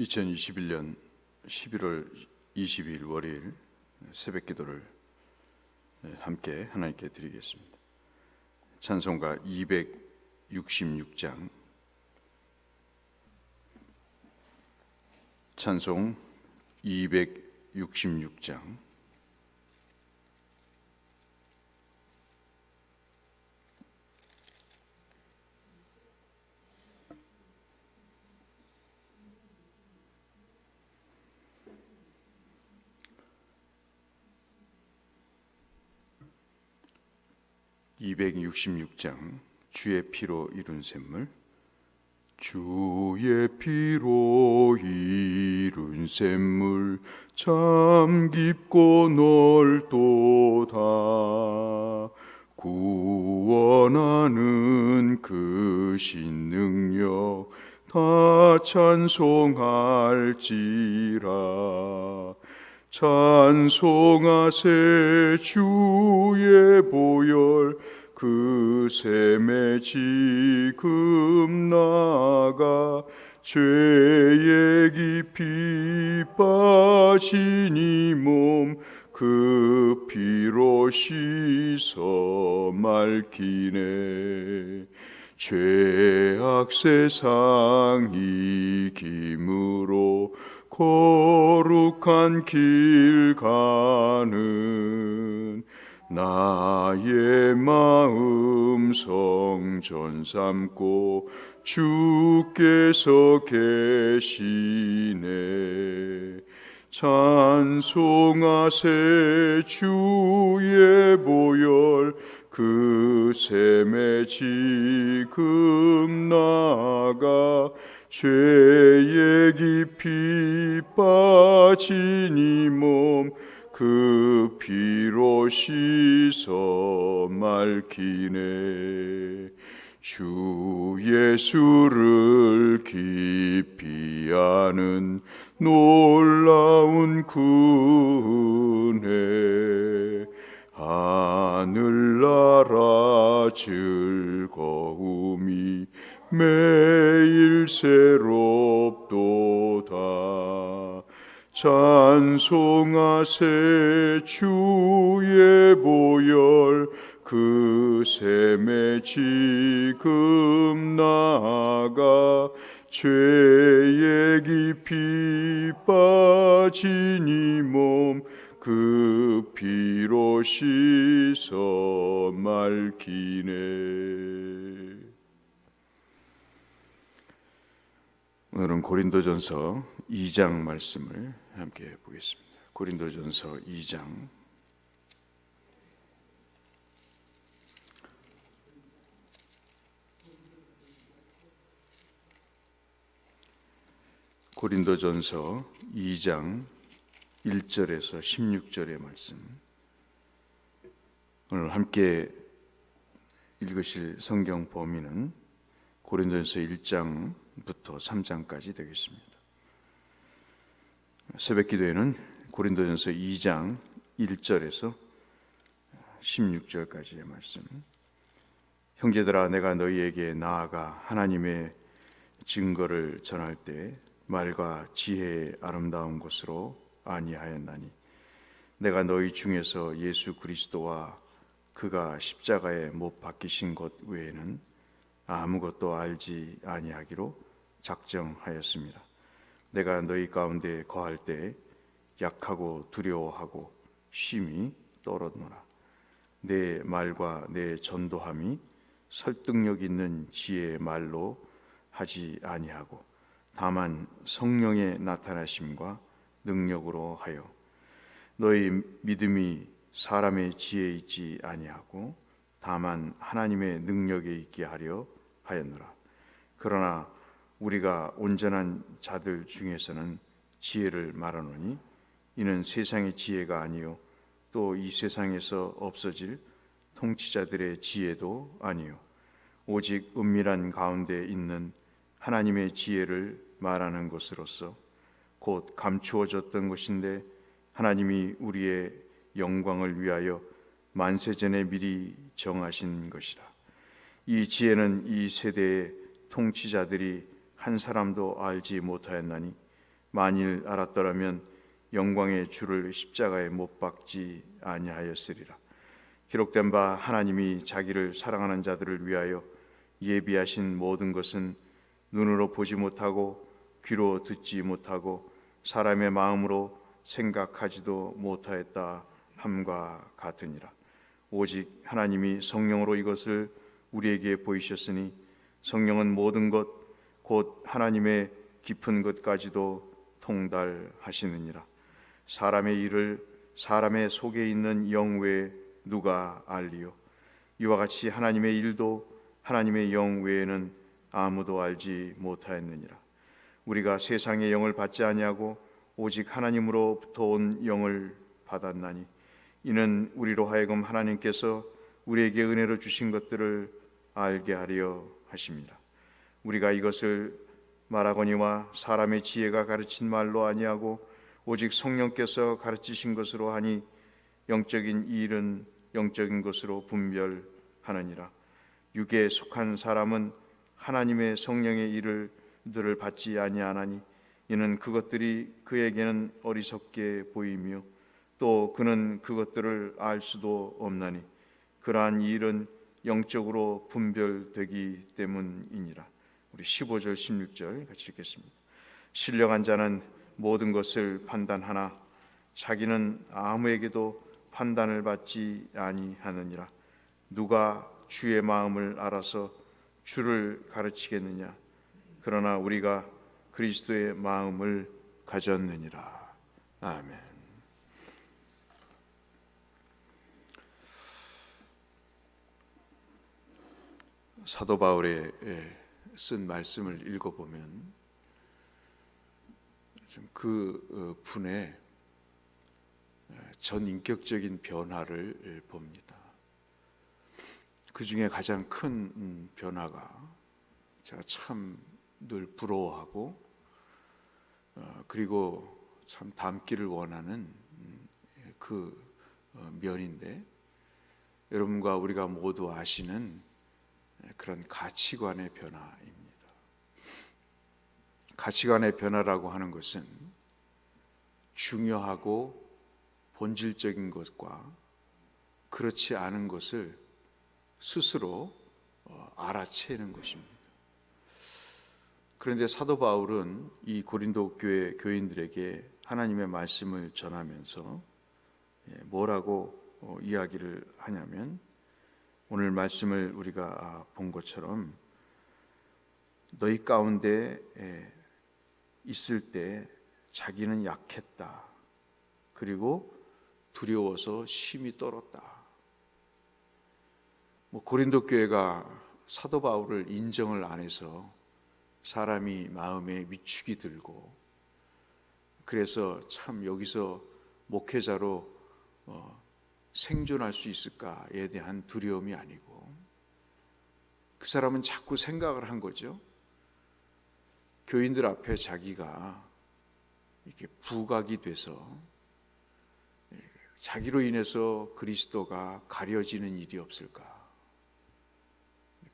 2021년 11월 22일 월요일 새벽 기도를 함께 하나님께 드리겠습니다. 찬송가 266장, 찬송 266장. 주의 피로 이룬 샘물. 주의 피로 이룬 샘물 참 깊고 넓도다. 구원하는 그 신능력 다 찬송할지라. 찬송하세 주의 보혈 그 샘에 지금 나가 죄의 깊이 빠진 이 몸 그 피로 씻어 맑히네. 죄악 세상 이김으로 거룩한 길 가는 나의 마음 성전 삼고 주께서 계시네. 찬송하세 주의 보혈 그 샘에 지금 나가 죄의 깊이 빠진 이 몸 그 피로 씻어 맑히네. 주 예수를 깊이 아는 놀라운 은혜, 하늘나라 즐거움이 매일 새롭도다. 찬송하세 주의 보혈 그 샘에 지금 나가 죄의 깊이 빠진 이 몸 그 피로 씻어 맑히네. 오늘은 고린도전서 2장 말씀을 함께 보겠습니다. 고린도전서 2장. 고린도전서 2장 1절에서 16절의 말씀. 오늘 함께 읽으실 성경 범위는 고린도전서 1장부터 3장까지 되겠습니다. 새벽 기도에는 고린도전서 2장 1절에서 16절까지의 말씀. 형제들아, 내가 너희에게 나아가 하나님의 증거를 전할 때 말과 지혜의 아름다운 것으로 아니하였나니 내가 너희 중에서 예수 그리스도와 그가 십자가에 못 박히신 것 외에는 아무것도 알지 아니하기로 작정하였습니다. 내가 너희 가운데 거할 때 약하고 두려워하고 심히 떨었노라. 내 말과 내 전도함이 설득력 있는 지혜의 말로 하지 아니하고 다만 성령의 나타나심과 능력으로 하여 너희 믿음이 사람의 지혜에 있지 아니하고 다만 하나님의 능력에 있게 하려 하였노라. 그러나 우리가 온전한 자들 중에서는 지혜를 말하노니 이는 세상의 지혜가 아니요 또 이 세상에서 없어질 통치자들의 지혜도 아니요 오직 은밀한 가운데 있는 하나님의 지혜를 말하는 것으로서 곧 감추어졌던 것인데 하나님이 우리의 영광을 위하여 만세전에 미리 정하신 것이라. 이 지혜는 이 세대의 통치자들이 한 사람도 알지 못하였나니 만일 알았더라면 영광의 주를 십자가에 못 박지 아니하였으리라. 기록된 바 하나님이 자기를 사랑하는 자들을 위하여 예비하신 모든 것은 눈으로 보지 못하고 귀로 듣지 못하고 사람의 마음으로 생각하지도 못하였다 함과 같으니라. 오직 하나님이 성령으로 이것을 우리에게 보이셨으니 성령은 모든 것 곧 하나님의 깊은 것까지도 통달하시느니라. 사람의 일을 사람의 속에 있는 영 외에 누가 알리요? 이와 같이 하나님의 일도 하나님의 영 외에는 아무도 알지 못하였느니라. 우리가 세상의 영을 받지 아니하고 오직 하나님으로부터 온 영을 받았나니 이는 우리로 하여금 하나님께서 우리에게 은혜로 주신 것들을 알게 하려 하심이라. 우리가 이것을 말하거니와 사람의 지혜가 가르친 말로 아니하고 오직 성령께서 가르치신 것으로 하니 영적인 일은 영적인 것으로 분별하느니라. 육에 속한 사람은 하나님의 성령의 일들을 받지 아니하나니 이는 그것들이 그에게는 어리석게 보이며 또 그는 그것들을 알 수도 없나니 그러한 일은 영적으로 분별되기 때문이니라. 우리 15절 16절 같이 읽겠습니다. 신령한 자는 모든 것을 판단하나 자기는 아무에게도 판단을 받지 아니하느니라. 누가 주의 마음을 알아서 주를 가르치겠느냐? 그러나 우리가 그리스도의 마음을 가졌느니라. 아멘. 사도 바울의 쓴 말씀을 읽어보면 그 분의 전 인격적인 변화를 봅니다. 그 중에 가장 큰 변화가 제가 참 늘 부러워하고 그리고 참 닮기를 원하는 그 면인데, 여러분과 우리가 모두 아시는 그런 가치관의 변화입니다. 가치관의 변화라고 하는 것은 중요하고 본질적인 것과 그렇지 않은 것을 스스로 알아채는 것입니다. 그런데 사도 바울은 이 고린도 교회 교인들에게 하나님의 말씀을 전하면서 뭐라고 이야기를 하냐면, 오늘 말씀을 우리가 본 것처럼 너희 가운데 있을 때 자기는 약했다. 그리고 두려워서 심히 떨었다. 고린도 교회가 사도 바울을 인정을 안 해서 사람이 마음에 위축이 들고, 그래서 참 여기서 목회자로 생존할 수 있을까에 대한 두려움이 아니고, 그 사람은 자꾸 생각을 한 거죠. 교인들 앞에 자기가 이렇게 부각이 돼서 자기로 인해서 그리스도가 가려지는 일이 없을까,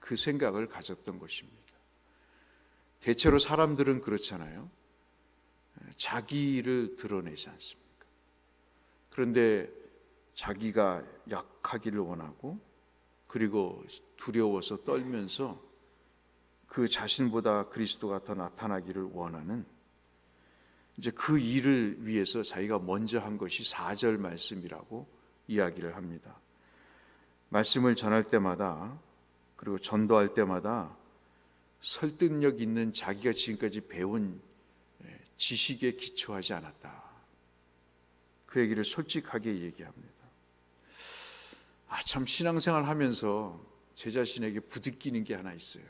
그 생각을 가졌던 것입니다. 대체로 사람들은 그렇잖아요. 자기를 드러내지 않습니까? 그런데 자기가 약하기를 원하고, 그리고 두려워서 떨면서 그 자신보다 그리스도가 더 나타나기를 원하는, 이제 그 일을 위해서 자기가 먼저 한 것이 4절 말씀이라고 이야기를 합니다. 말씀을 전할 때마다, 그리고 전도할 때마다 설득력 있는 자기가 지금까지 배운 지식에 기초하지 않았다. 그 얘기를 솔직하게 얘기합니다. 참 신앙생활 하면서 제 자신에게 부딪히는 게 하나 있어요.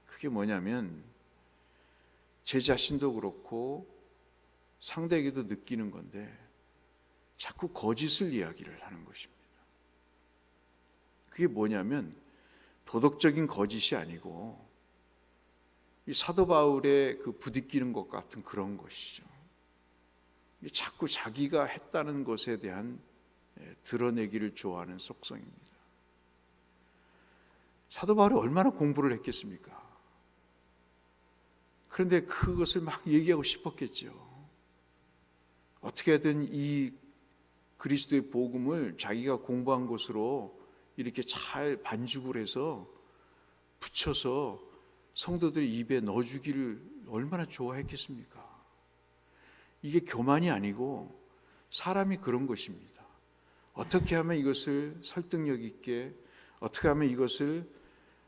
그게 뭐냐면, 제 자신도 그렇고 상대에게도 느끼는 건데, 자꾸 거짓을 이야기를 하는 것입니다. 그게 뭐냐면 도덕적인 거짓이 아니고 이 사도 바울의 그 부딪히는 것 같은 그런 것이죠. 자꾸 자기가 했다는 것에 대한 드러내기를 좋아하는 속성입니다. 사도 바울이 얼마나 공부를 했겠습니까? 그런데 그것을 막 얘기하고 싶었겠죠. 어떻게든 이 그리스도의 복음을 자기가 공부한 것으로 이렇게 잘 반죽을 해서 붙여서 성도들의 입에 넣어주기를 얼마나 좋아했겠습니까? 이게 교만이 아니고 사람이 그런 것입니다. 어떻게 하면 이것을 설득력 있게, 어떻게 하면 이것을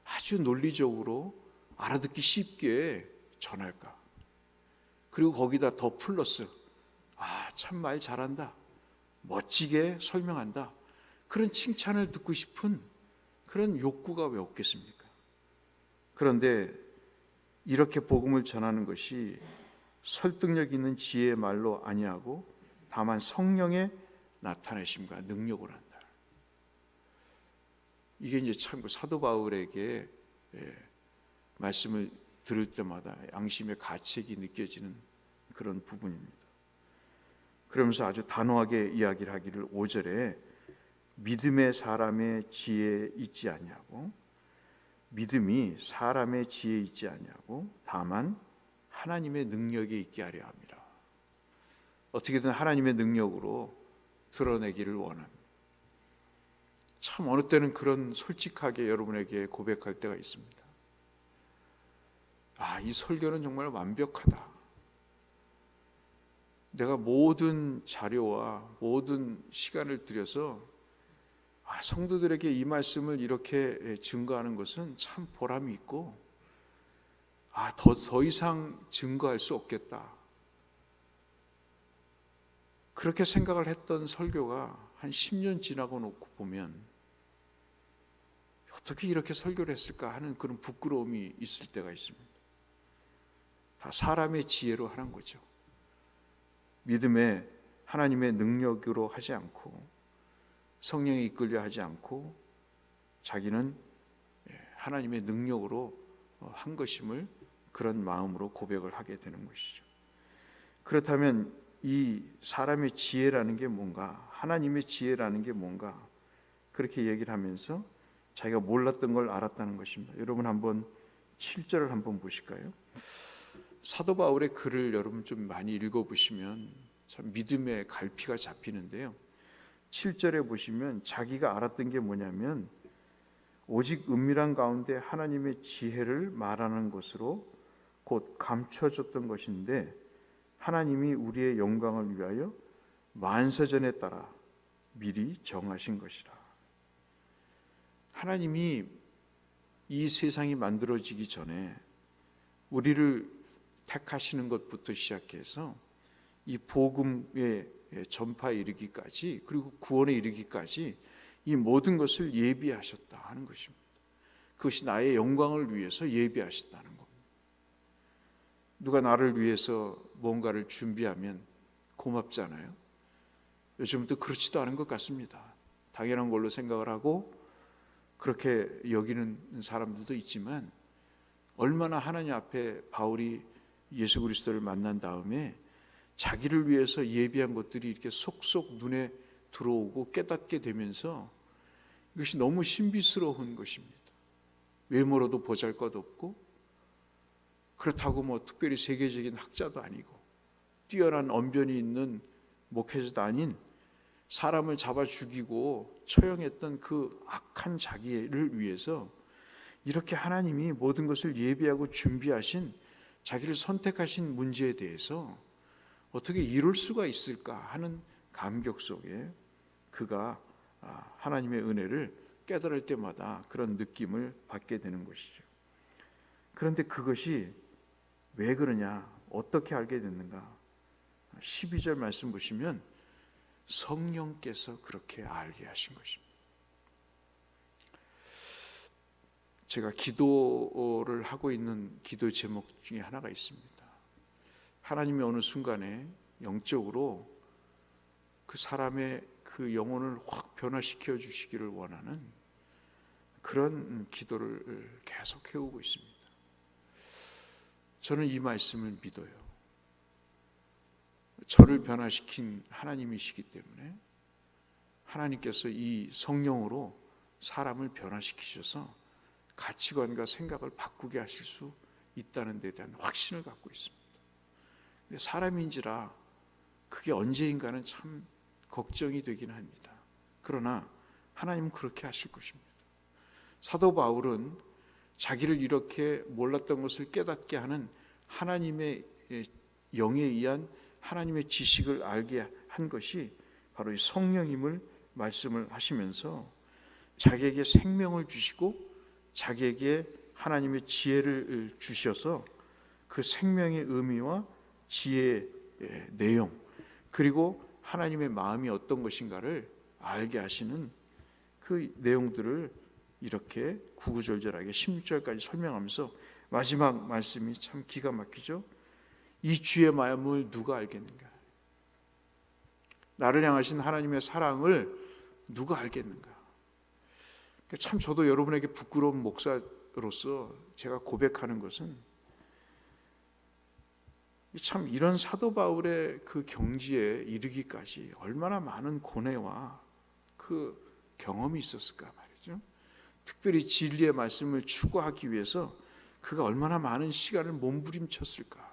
아주 논리적으로 알아듣기 쉽게 전할까? 그리고 거기다 더 플러스, 참 말 잘한다, 멋지게 설명한다, 그런 칭찬을 듣고 싶은 그런 욕구가 왜 없겠습니까? 그런데 이렇게 복음을 전하는 것이 설득력 있는 지혜의 말로 아니하고 다만 성령의 나타내심과 능력을 한다. 이게 이제 참 사도 바울에게 말씀을 들을 때마다 양심의 가책이 느껴지는 그런 부분입니다. 그러면서 아주 단호하게 이야기를 하기를 5절에 믿음의 사람의 지혜에 있지 않냐고, 믿음이 사람의 지혜에 있지 않냐고, 다만 하나님의 능력에 있게 하려 합니다. 어떻게든 하나님의 능력으로 드러내기를 원합니다. 참 어느 때는 그런 솔직하게 여러분에게 고백할 때가 있습니다. 이 설교는 정말 완벽하다. 내가 모든 자료와 모든 시간을 들여서 성도들에게 이 말씀을 이렇게 증거하는 것은 참 보람이 있고 더 이상 증거할 수 없겠다. 그렇게 생각을 했던 설교가 한 10년 지나고 놓고 보면 어떻게 이렇게 설교를 했을까 하는 그런 부끄러움이 있을 때가 있습니다. 다 사람의 지혜로 하는 거죠. 믿음에 하나님의 능력으로 하지 않고 성령에 이끌려 하지 않고 자기는 하나님의 능력으로 한 것임을 그런 마음으로 고백을 하게 되는 것이죠. 그렇다면 이 사람의 지혜라는 게 뭔가, 하나님의 지혜라는 게 뭔가, 그렇게 얘기를 하면서 자기가 몰랐던 걸 알았다는 것입니다. 여러분 한번 7절을 한번 보실까요? 사도 바울의 글을 여러분 좀 많이 읽어보시면 참 믿음의 갈피가 잡히는데요. 7절에 보시면 자기가 알았던 게 뭐냐면 오직 은밀한 가운데 하나님의 지혜를 말하는 것으로 곧 감춰졌던 것인데 하나님이 우리의 영광을 위하여 만세전에 따라 미리 정하신 것이라. 하나님이 이 세상이 만들어지기 전에 우리를 택하시는 것부터 시작해서 이 복음의 전파에 이르기까지, 그리고 구원에 이르기까지 이 모든 것을 예비하셨다 하는 것입니다. 그것이 나의 영광을 위해서 예비하셨다는 겁니다. 누가 나를 위해서 뭔가를 준비하면 고맙잖아요. 요즘부터 그렇지도 않은 것 같습니다. 당연한 걸로 생각을 하고 그렇게 여기는 사람들도 있지만, 얼마나 하나님 앞에 바울이 예수 그리스도를 만난 다음에 자기를 위해서 예비한 것들이 이렇게 속속 눈에 들어오고 깨닫게 되면서 이것이 너무 신비스러운 것입니다. 외모로도 보잘것없고, 그렇다고 뭐 특별히 세계적인 학자도 아니고 뛰어난 언변이 있는 목회자도 아닌 사람을 잡아 죽이고 처형했던 그 악한 자기를 위해서 이렇게 하나님이 모든 것을 예비하고 준비하신, 자기를 선택하신 문제에 대해서 어떻게 이룰 수가 있을까 하는 감격 속에 그가 하나님의 은혜를 깨달을 때마다 그런 느낌을 받게 되는 것이죠. 그런데 그것이 왜 그러냐, 어떻게 알게 됐는가? 12절 말씀 보시면 성령께서 그렇게 알게 하신 것입니다. 제가 기도를 하고 있는 기도 제목 중에 하나가 있습니다. 하나님이 어느 순간에 영적으로 그 사람의 그 영혼을 확 변화시켜 주시기를 원하는 그런 기도를 계속 해오고 있습니다. 저는 이 말씀을 믿어요. 저를 변화시킨 하나님이시기 때문에 하나님께서 이 성령으로 사람을 변화시키셔서 가치관과 생각을 바꾸게 하실 수 있다는 데 대한 확신을 갖고 있습니다. 근데 사람인지라 그게 언제인가는 참 걱정이 되긴 합니다. 그러나 하나님은 그렇게 하실 것입니다. 사도 바울은 자기를 이렇게 몰랐던 것을 깨닫게 하는 하나님의 영에 의한 하나님의 지식을 알게 한 것이 바로 이 성령임을 말씀을 하시면서 자기에게 생명을 주시고 자기에게 하나님의 지혜를 주셔서 그 생명의 의미와 지혜의 내용, 그리고 하나님의 마음이 어떤 것인가를 알게 하시는 그 내용들을 이렇게 구구절절하게 16절까지 설명하면서 마지막 말씀이 참 기가 막히죠. 이 주의 마음을 누가 알겠는가? 나를 향하신 하나님의 사랑을 누가 알겠는가? 참 저도 여러분에게 부끄러운 목사로서 제가 고백하는 것은 참 이런 사도 바울의 그 경지에 이르기까지 얼마나 많은 고뇌와 그 경험이 있었을까 말이죠. 특별히 진리의 말씀을 추구하기 위해서 그가 얼마나 많은 시간을 몸부림쳤을까.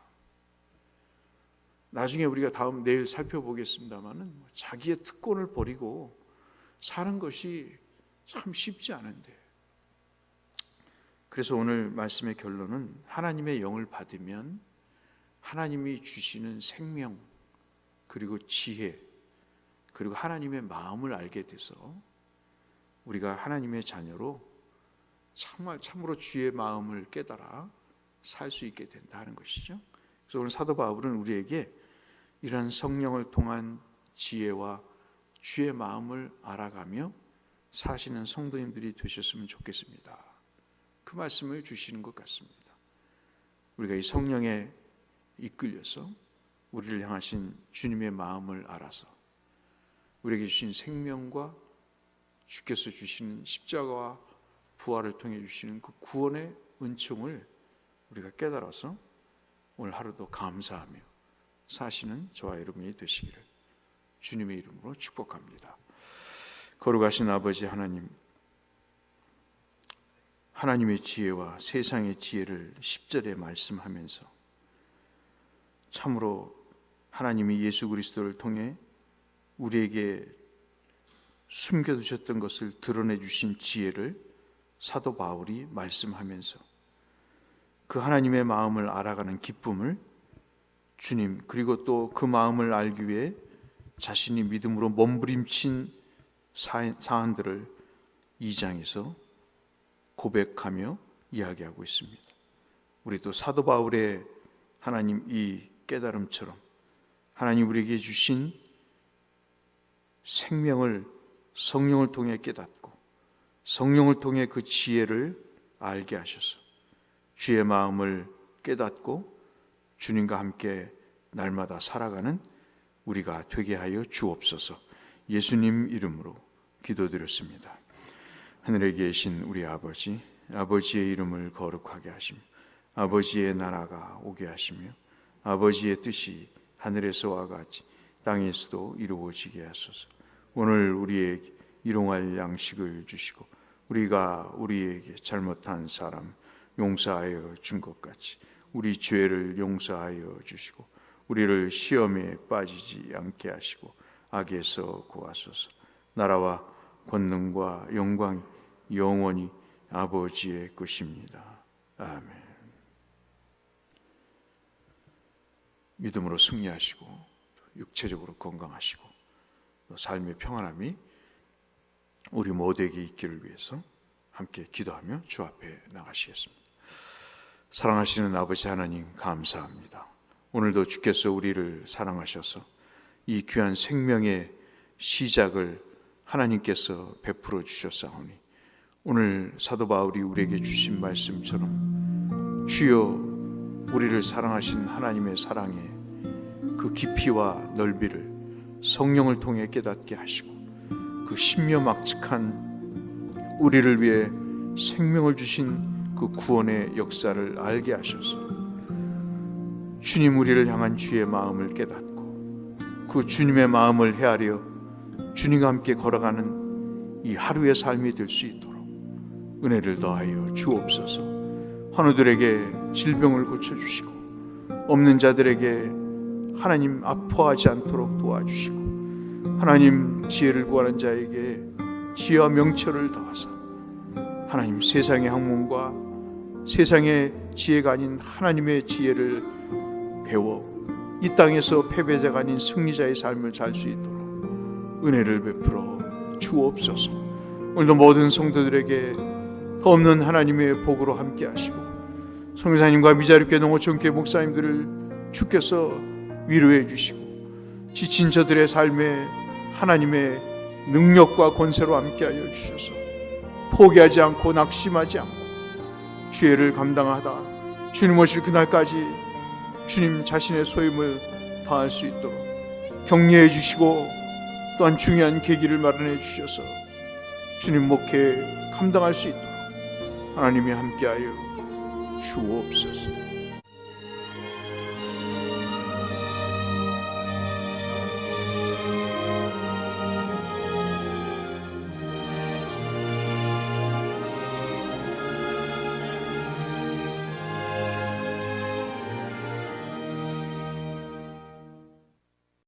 나중에 우리가 내일 살펴보겠습니다마는 자기의 특권을 버리고 사는 것이 참 쉽지 않은데, 그래서 오늘 말씀의 결론은 하나님의 영을 받으면 하나님이 주시는 생명, 그리고 지혜, 그리고 하나님의 마음을 알게 돼서 우리가 하나님의 자녀로 참으로 주의 마음을 깨달아 살 수 있게 된다는 것이죠. 그래서 오늘 사도 바울은 우리에게 이런 성령을 통한 지혜와 주의 마음을 알아가며 사시는 성도님들이 되셨으면 좋겠습니다. 그 말씀을 주시는 것 같습니다. 우리가 이 성령에 이끌려서 우리를 향하신 주님의 마음을 알아서 우리에게 주신 생명과 주께서 주시는 십자가와 부활을 통해 주시는 그 구원의 은총을 우리가 깨달아서 오늘 하루도 감사하며 사시는 저와 여러분이 되시기를 주님의 이름으로 축복합니다. 거룩하신 아버지 하나님, 하나님의 지혜와 세상의 지혜를 10절에 말씀하면서 참으로 하나님이 예수 그리스도를 통해 우리에게 숨겨두셨던 것을 드러내 주신 지혜를 사도 바울이 말씀하면서 그 하나님의 마음을 알아가는 기쁨을 주님, 그리고 또 그 마음을 알기 위해 자신이 믿음으로 몸부림친 사안들을 2장에서 고백하며 이야기하고 있습니다. 우리도 사도 바울의 하나님 이 깨달음처럼 하나님 우리에게 주신 생명을 성령을 통해 깨닫고 성령을 통해 그 지혜를 알게 하셔서 주의 마음을 깨닫고 주님과 함께 날마다 살아가는 우리가 되게 하여 주옵소서. 예수님 이름으로 기도드렸습니다. 하늘에 계신 우리 아버지, 아버지의 이름을 거룩하게 하시며 아버지의 나라가 오게 하시며 아버지의 뜻이 하늘에서와 같이 땅에서도 이루어지게 하소서. 오늘 우리에게 일용할 양식을 주시고 우리가 우리에게 잘못한 사람 용서하여 준 것 같이 우리 죄를 용서하여 주시고 우리를 시험에 빠지지 않게 하시고 악에서 구하소서. 나라와 권능과 영광이 영원히 아버지의 것입니다. 아멘. 믿음으로 승리하시고 육체적으로 건강하시고 또 삶의 평안함이 우리 모두에게 있기를 위해서 함께 기도하며 주 앞에 나가시겠습니다. 사랑하시는 아버지 하나님 감사합니다. 오늘도 주께서 우리를 사랑하셔서 이 귀한 생명의 시작을 하나님께서 베풀어 주셨사오니 오늘 사도 바울이 우리에게 주신 말씀처럼 주여 우리를 사랑하신 하나님의 사랑의 그 깊이와 넓이를 성령을 통해 깨닫게 하시고 그 심려막측한 우리를 위해 생명을 주신 그 구원의 역사를 알게 하셔서 주님 우리를 향한 주의 마음을 깨닫고 그 주님의 마음을 헤아려 주님과 함께 걸어가는 이 하루의 삶이 될 수 있도록 은혜를 더하여 주옵소서. 환우들에게 질병을 고쳐주시고 없는 자들에게 하나님 아파하지 않도록 도와주시고 하나님 지혜를 구하는 자에게 지혜와 명철을 더하사 하나님 세상의 학문과 세상의 지혜가 아닌 하나님의 지혜를 배워 이 땅에서 패배자가 아닌 승리자의 삶을 살 수 있도록 은혜를 베풀어 주옵소서. 오늘도 모든 성도들에게 더 없는 하나님의 복으로 함께 하시고 성교사님과 미자립교 농어촌교회 목사님들을 주께서 위로해 주시고 지친 저들의 삶에 하나님의 능력과 권세로 함께하여 주셔서 포기하지 않고 낙심하지 않고 죄를 감당하다 주님 오실 그날까지 주님 자신의 소임을 다할 수 있도록 격려해 주시고 또한 중요한 계기를 마련해 주셔서 주님 목회 감당할 수 있도록 하나님이 함께하여 주옵소서.